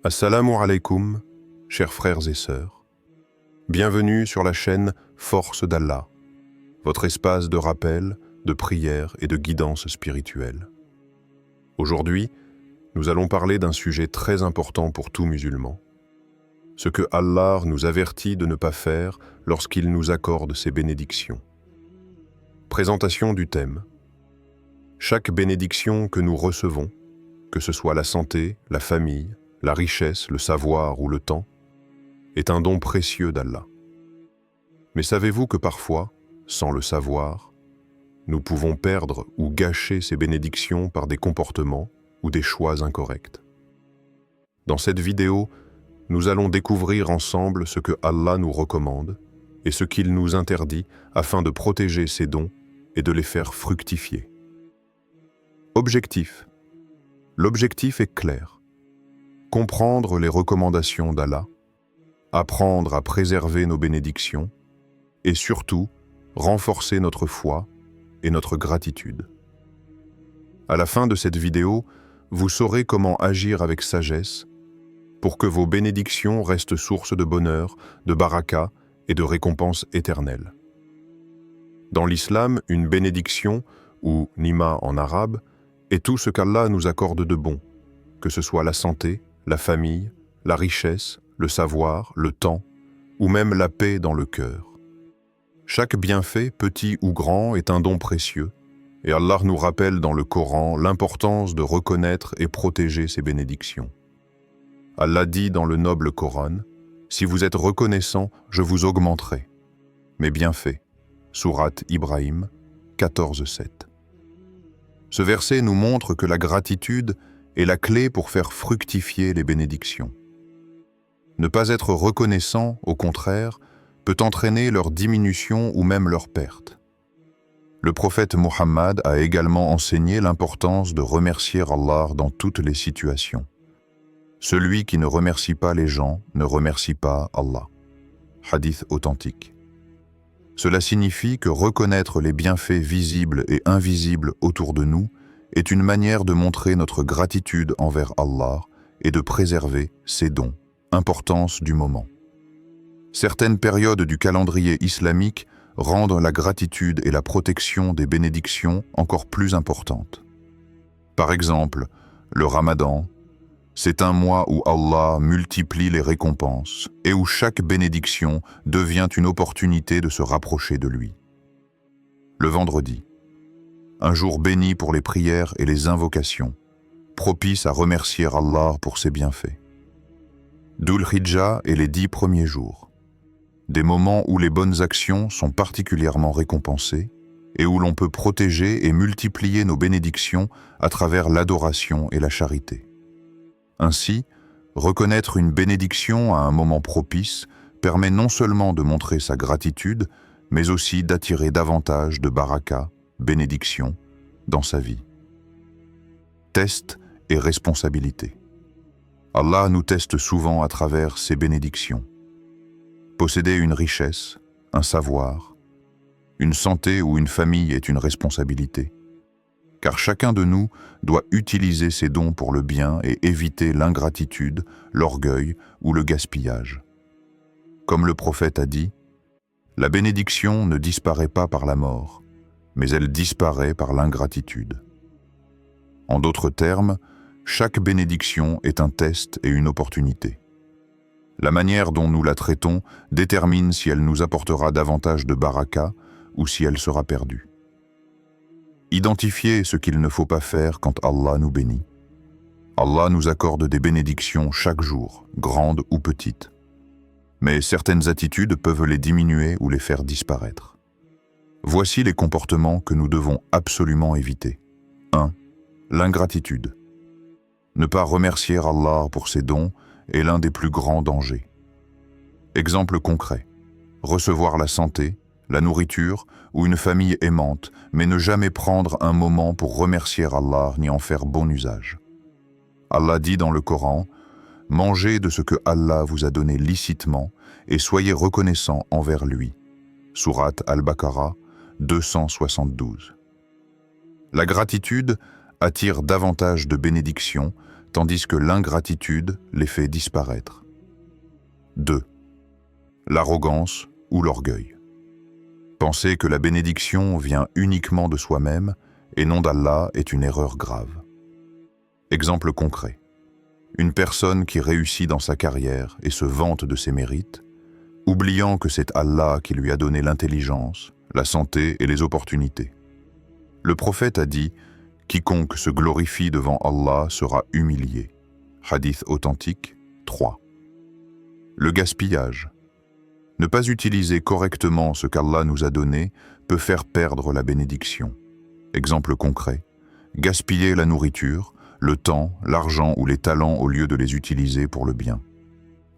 Assalamu alaikum, chers frères et sœurs. Bienvenue sur la chaîne Force d'Allah, votre espace de rappel, de prière et de guidance spirituelle. Aujourd'hui, nous allons parler d'un sujet très important pour tout musulman. Ce que Allah nous avertit de ne pas faire lorsqu'il nous accorde ses bénédictions. Présentation du thème. Chaque bénédiction que nous recevons, que ce soit la santé, la famille, la richesse, le savoir ou le temps, est un don précieux d'Allah. Mais savez-vous que parfois, sans le savoir, nous pouvons perdre ou gâcher ces bénédictions par des comportements ou des choix incorrects? Dans cette vidéo, nous allons découvrir ensemble ce que Allah nous recommande et ce qu'il nous interdit afin de protéger ces dons et de les faire fructifier. Objectif. L'objectif est clair. Comprendre les recommandations d'Allah, apprendre à préserver nos bénédictions et surtout renforcer notre foi et notre gratitude. À la fin de cette vidéo, vous saurez comment agir avec sagesse pour que vos bénédictions restent source de bonheur, de baraka et de récompense éternelle. Dans l'islam, une bénédiction, ou nima en arabe, est tout ce qu'Allah nous accorde de bon, que ce soit la santé, la famille, la richesse, le savoir, le temps, ou même la paix dans le cœur. Chaque bienfait, petit ou grand, est un don précieux, et Allah nous rappelle dans le Coran l'importance de reconnaître et protéger ces bénédictions. Allah dit dans le noble Coran, « Si vous êtes reconnaissant, je vous augmenterai. » Mes bienfaits. Sourate Ibrahim 14:7. Ce verset nous montre que la gratitude est la clé pour faire fructifier les bénédictions. Ne pas être reconnaissant, au contraire, peut entraîner leur diminution ou même leur perte. Le prophète Muhammad a également enseigné l'importance de remercier Allah dans toutes les situations. Celui qui ne remercie pas les gens ne remercie pas Allah. Hadith authentique. Cela signifie que reconnaître les bienfaits visibles et invisibles autour de nous est une manière de montrer notre gratitude envers Allah et de préserver ses dons, importance du moment. Certaines périodes du calendrier islamique rendent la gratitude et la protection des bénédictions encore plus importantes. Par exemple, le Ramadan, c'est un mois où Allah multiplie les récompenses et où chaque bénédiction devient une opportunité de se rapprocher de lui. Le vendredi, un jour béni pour les prières et les invocations, propice à remercier Allah pour ses bienfaits. Dhul Hijjah et les 10 premiers jours, des moments où les bonnes actions sont particulièrement récompensées et où l'on peut protéger et multiplier nos bénédictions à travers l'adoration et la charité. Ainsi, reconnaître une bénédiction à un moment propice permet non seulement de montrer sa gratitude, mais aussi d'attirer davantage de baraka, bénédictions, dans sa vie. Test et responsabilité. Allah nous teste souvent à travers ses bénédictions. Posséder une richesse, un savoir, une santé ou une famille est une responsabilité. Car chacun de nous doit utiliser ses dons pour le bien et éviter l'ingratitude, l'orgueil ou le gaspillage. Comme le prophète a dit, « La bénédiction ne disparaît pas par la mort, mais elle disparaît par l'ingratitude. » En d'autres termes, chaque bénédiction est un test et une opportunité. La manière dont nous la traitons détermine si elle nous apportera davantage de baraka ou si elle sera perdue. Identifier ce qu'il ne faut pas faire quand Allah nous bénit. Allah nous accorde des bénédictions chaque jour, grandes ou petites. Mais certaines attitudes peuvent les diminuer ou les faire disparaître. Voici les comportements que nous devons absolument éviter. 1. L'ingratitude. Ne pas remercier Allah pour ses dons est l'un des plus grands dangers. Exemple concret. Recevoir la santé, la nourriture ou une famille aimante, mais ne jamais prendre un moment pour remercier Allah ni en faire bon usage. Allah dit dans le Coran, « Mangez de ce que Allah vous a donné licitement et soyez reconnaissants envers lui. » Sourate Al-Baqarah 272. La gratitude attire davantage de bénédictions, tandis que l'ingratitude les fait disparaître. 2. L'arrogance ou l'orgueil. Penser que la bénédiction vient uniquement de soi-même et non d'Allah est une erreur grave. Exemple concret. Une personne qui réussit dans sa carrière et se vante de ses mérites, oubliant que c'est Allah qui lui a donné l'intelligence, la santé et les opportunités. Le prophète a dit « Quiconque se glorifie devant Allah sera humilié ». Hadith authentique 3. Le gaspillage. Ne pas utiliser correctement ce qu'Allah nous a donné peut faire perdre la bénédiction. Exemple concret. Gaspiller la nourriture, le temps, l'argent ou les talents au lieu de les utiliser pour le bien.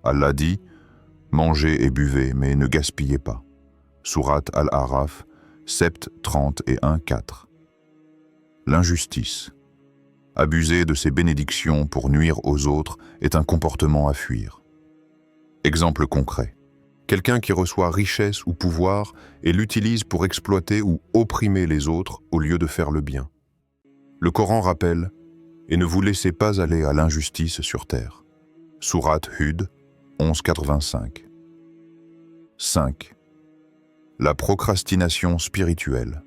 Allah dit « Mangez et buvez, mais ne gaspillez pas ». Sourate Al-A'raf, Sept 30 et 1-4. L'injustice. Abuser de ses bénédictions pour nuire aux autres est un comportement à fuir. Exemple concret. Quelqu'un qui reçoit richesse ou pouvoir et l'utilise pour exploiter ou opprimer les autres au lieu de faire le bien. Le Coran rappelle « Et ne vous laissez pas aller à l'injustice sur terre ». Sourate Hud 11-85. 5. La procrastination spirituelle.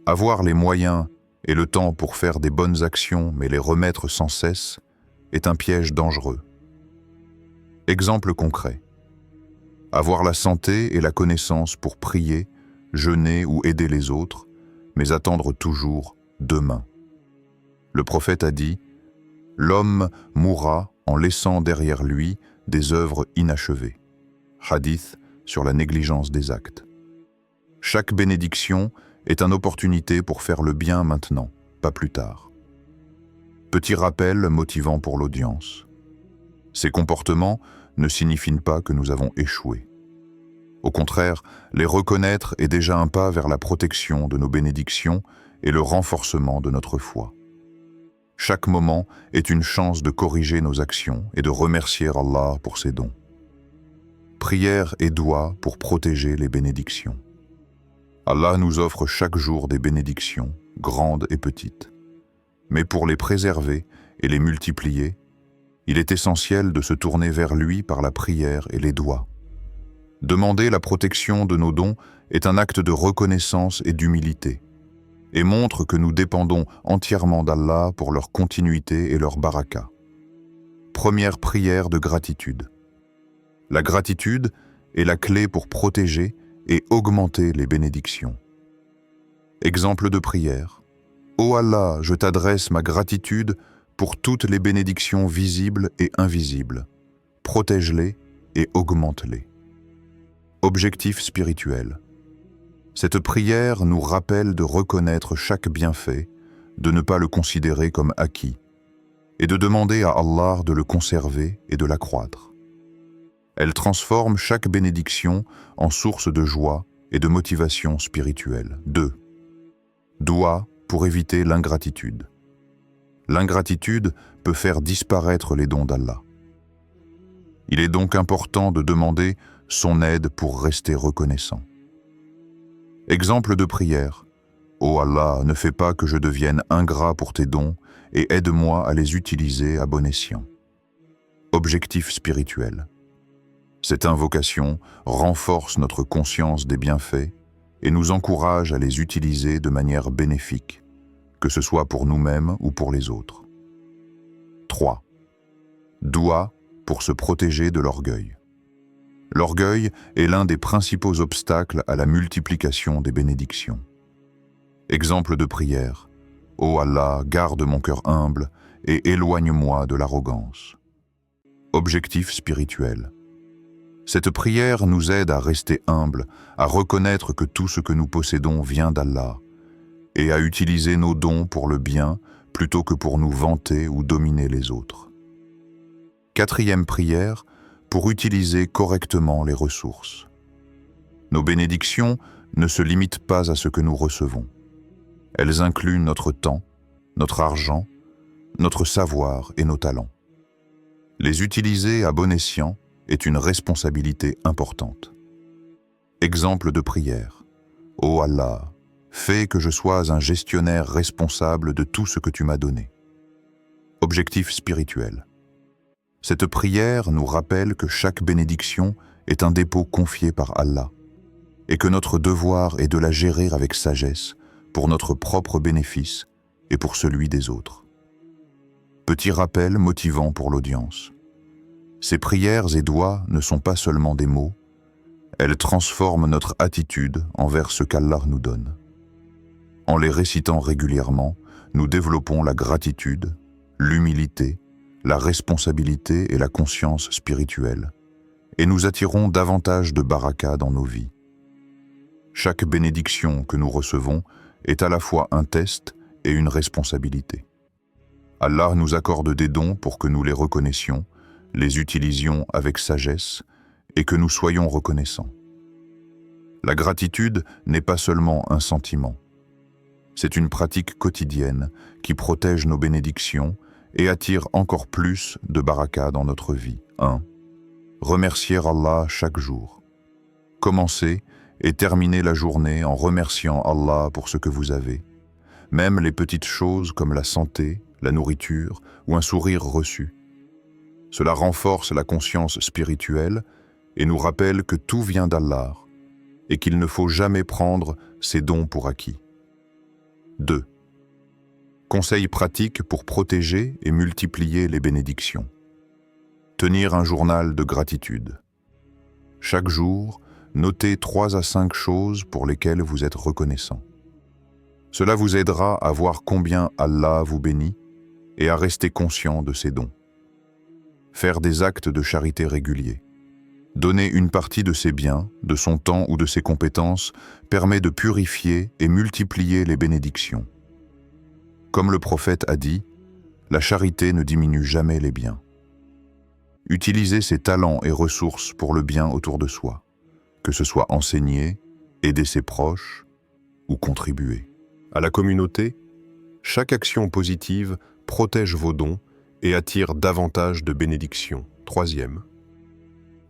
Avoir les moyens et le temps pour faire des bonnes actions mais les remettre sans cesse est un piège dangereux. Exemple concret. Avoir la santé et la connaissance pour prier, jeûner ou aider les autres, mais attendre toujours demain. Le prophète a dit « L'homme mourra en laissant derrière lui des œuvres inachevées ». Hadith sur la négligence des actes. Chaque bénédiction est une opportunité pour faire le bien maintenant, pas plus tard. Petit rappel motivant pour l'audience. Ces comportements ne signifient pas que nous avons échoué. Au contraire, les reconnaître est déjà un pas vers la protection de nos bénédictions et le renforcement de notre foi. Chaque moment est une chance de corriger nos actions et de remercier Allah pour ses dons. Prière et doigt pour protéger les bénédictions. Allah nous offre chaque jour des bénédictions, grandes et petites. Mais pour les préserver et les multiplier, il est essentiel de se tourner vers lui par la prière et les doigts. Demander la protection de nos dons est un acte de reconnaissance et d'humilité, et montre que nous dépendons entièrement d'Allah pour leur continuité et leur baraka. Première prière de gratitude. La gratitude est la clé pour protéger et augmenter les bénédictions. Exemple de prière. Ô Allah, je t'adresse ma gratitude pour toutes les bénédictions visibles et invisibles. Protège-les et augmente-les. Objectif spirituel. Cette prière nous rappelle de reconnaître chaque bienfait, de ne pas le considérer comme acquis, et de demander à Allah de le conserver et de l'accroître. Elle transforme chaque bénédiction en source de joie et de motivation spirituelle. 2. Doua pour éviter l'ingratitude. L'ingratitude peut faire disparaître les dons d'Allah. Il est donc important de demander son aide pour rester reconnaissant. Exemple de prière. Ô Allah, ne fais pas que je devienne ingrat pour tes dons et aide-moi à les utiliser à bon escient. Objectif spirituel. Cette invocation renforce notre conscience des bienfaits et nous encourage à les utiliser de manière bénéfique, que ce soit pour nous-mêmes ou pour les autres. 3. Doua pour se protéger de l'orgueil. L'orgueil est l'un des principaux obstacles à la multiplication des bénédictions. Exemple de prière. Ô Allah, garde mon cœur humble et éloigne-moi de l'arrogance. Objectif spirituel. Cette prière nous aide à rester humbles, à reconnaître que tout ce que nous possédons vient d'Allah et à utiliser nos dons pour le bien plutôt que pour nous vanter ou dominer les autres. 4e prière, pour utiliser correctement les ressources. Nos bénédictions ne se limitent pas à ce que nous recevons. Elles incluent notre temps, notre argent, notre savoir et nos talents. Les utiliser à bon escient est une responsabilité importante. Exemple de prière. Ô Allah, fais que je sois un gestionnaire responsable de tout ce que tu m'as donné. Objectif spirituel. Cette prière nous rappelle que chaque bénédiction est un dépôt confié par Allah et que notre devoir est de la gérer avec sagesse pour notre propre bénéfice et pour celui des autres. Petit rappel motivant pour l'audience. Ces prières et doigts ne sont pas seulement des mots, elles transforment notre attitude envers ce qu'Allah nous donne. En les récitant régulièrement, nous développons la gratitude, l'humilité, la responsabilité et la conscience spirituelle, et nous attirons davantage de baraka dans nos vies. Chaque bénédiction que nous recevons est à la fois un test et une responsabilité. Allah nous accorde des dons pour que nous les reconnaissions, les utilisions avec sagesse et que nous soyons reconnaissants. La gratitude n'est pas seulement un sentiment. C'est une pratique quotidienne qui protège nos bénédictions et attire encore plus de baraka dans notre vie. 1. Remercier Allah chaque jour. Commencez et terminez la journée en remerciant Allah pour ce que vous avez. Même les petites choses comme la santé, la nourriture ou un sourire reçu. Cela renforce la conscience spirituelle et nous rappelle que tout vient d'Allah et qu'il ne faut jamais prendre ses dons pour acquis. 2. Conseils pratiques pour protéger et multiplier les bénédictions. Tenir un journal de gratitude. Chaque jour, notez 3 à 5 choses pour lesquelles vous êtes reconnaissant. Cela vous aidera à voir combien Allah vous bénit et à rester conscient de ses dons. Faire des actes de charité réguliers. Donner une partie de ses biens, de son temps ou de ses compétences permet de purifier et multiplier les bénédictions. Comme le prophète a dit, la charité ne diminue jamais les biens. Utilisez ses talents et ressources pour le bien autour de soi, que ce soit enseigner, aider ses proches ou contribuer. À la communauté, chaque action positive protège vos dons et attire davantage de bénédictions. 3e.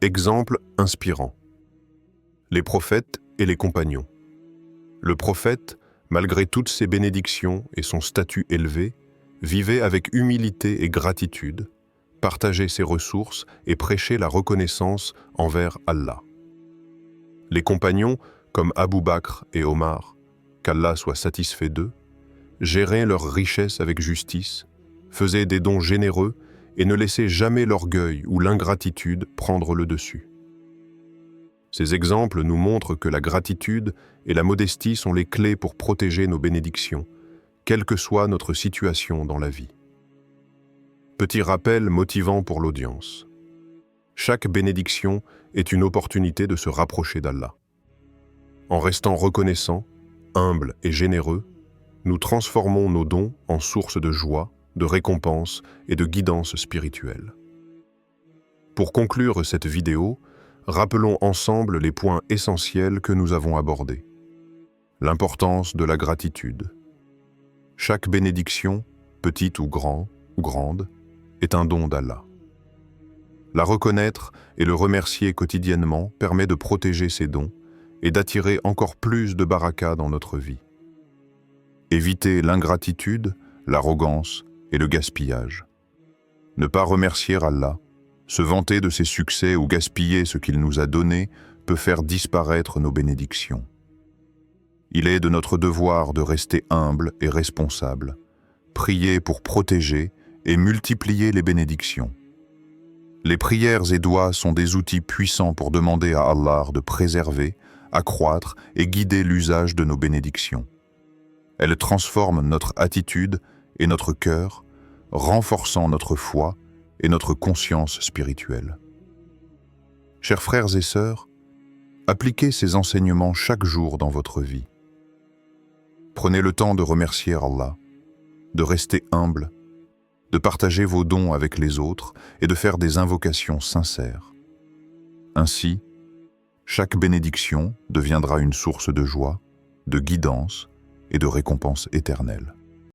Exemple inspirant. Les prophètes et les compagnons. Le prophète, malgré toutes ses bénédictions et son statut élevé, vivait avec humilité et gratitude, partageait ses ressources et prêchait la reconnaissance envers Allah. Les compagnons, comme Abu Bakr et Omar, qu'Allah soit satisfait d'eux, géraient leurs richesses avec justice, faisaient des dons généreux et ne laissaient jamais l'orgueil ou l'ingratitude prendre le dessus. Ces exemples nous montrent que la gratitude et la modestie sont les clés pour protéger nos bénédictions, quelle que soit notre situation dans la vie. Petit rappel motivant pour l'audience. Chaque bénédiction est une opportunité de se rapprocher d'Allah. En restant reconnaissant, humble et généreux, nous transformons nos dons en source de joie, de récompense et de guidance spirituelle. Pour conclure cette vidéo, rappelons ensemble les points essentiels que nous avons abordés. L'importance de la gratitude. Chaque bénédiction, petite ou grande, est un don d'Allah. La reconnaître et le remercier quotidiennement permet de protéger ses dons et d'attirer encore plus de baraka dans notre vie. Éviter l'ingratitude, l'arrogance et le gaspillage. Ne pas remercier Allah, se vanter de ses succès ou gaspiller ce qu'il nous a donné peut faire disparaître nos bénédictions. Il est de notre devoir de rester humble et responsable, prier pour protéger et multiplier les bénédictions. Les prières et doigts sont des outils puissants pour demander à Allah de préserver, accroître et guider l'usage de nos bénédictions. Elles transforment notre attitude et notre cœur, renforçant notre foi et notre conscience spirituelle. Chers frères et sœurs, appliquez ces enseignements chaque jour dans votre vie. Prenez le temps de remercier Allah, de rester humble, de partager vos dons avec les autres et de faire des invocations sincères. Ainsi, chaque bénédiction deviendra une source de joie, de guidance et de récompense éternelle.